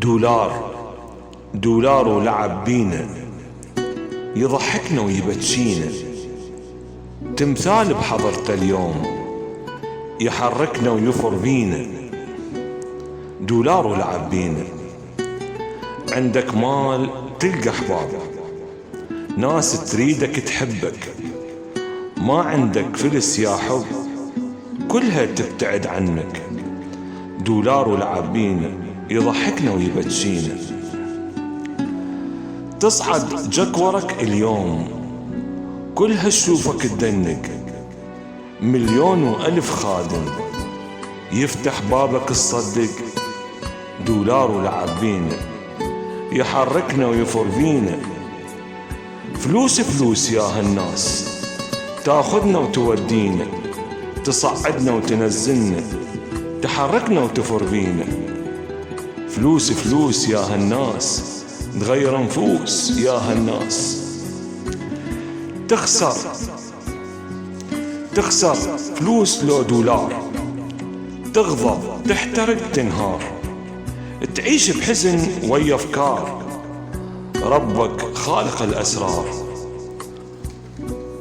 دولار ولعب بينا، يضحكنا ويبتشينا، تمثال بحضرته اليوم يحركنا ويفر بينا. دولار ولعب بينا، عندك مال تلقى احباب، ناس تريدك تحبك، ما عندك فلس يا حب كلها تبتعد عنك. دولار ولعب بينا، يضحكنا ويبتشينا، تصعد جكورك اليوم كلها تشوفك تدنق، مليون وألف خادم يفتح بابك تصدق. دولار ولعب بينا، يحركنا ويفر بينا، فلوس يا هالناس تاخذنا وتودينا، تصعدنا وتنزلنا، تحركنا وتفر بينا. فلوس يا هالناس تغير نفوس يا هالناس. تخسر فلوس لو دولار، تغضب تحترق تنهار، تعيش بحزن ويا افكار، ربك خالق الاسرار.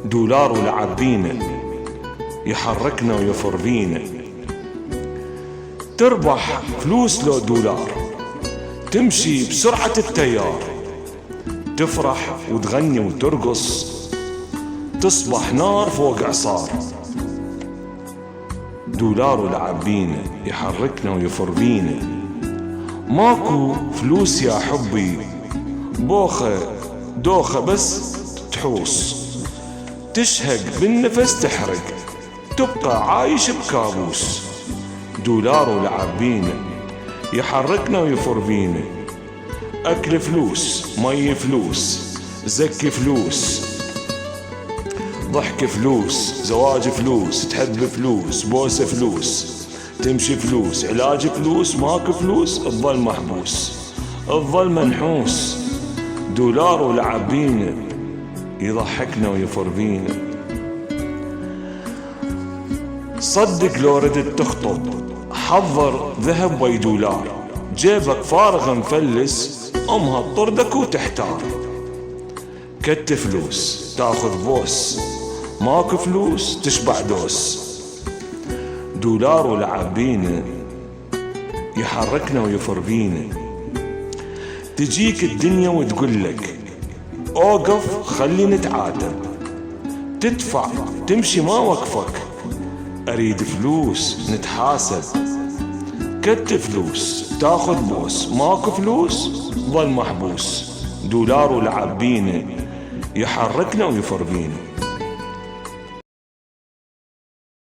دولار ولعب بينا، يحركنا ويفر بينا، تربح فلوس لو دولار، تمشي بسرعة التيار، تفرح وتغني وترقص، تصبح نار فوق عصار. دولار ولعب بينا، يحركنا ويفر بينا، ماكو فلوس يا حبي، دوخة بس تحوس، تشهق بالنفس تحرق، تبقى عايش بكابوس. دولار ولعب بينا، يحركنا ويفر بينا، أكل فلوس، مي فلوس، زكي فلوس، ضحك فلوس، زواج فلوس، تحب فلوس، بوسة فلوس، تمشي فلوس، علاج فلوس، ماكو فلوس تظل محبوس، تظل منحوس. دولار ولعب بينا، يضحكنا ويفر بينا، صدق لو ردت تخطب حضر ذهب وي دولار، جيبك فارغ مفلس امها تطردك وتحتار. كت فلوس تاخذ بوس، ماكو فلوس تشبع دوس. دولار ولعب بينا، يحركنا ويفر بينا، تجيك الدنيا وتقولك اوقف خلي نتعاتب، تدفع تمشي ما وقفك، اريد فلوس نتحاسب. كت فلوس تاخذ بوس، ماكو فلوس ظل محبوس. دولار ولعب بينا، يحركنا ويفر بينا.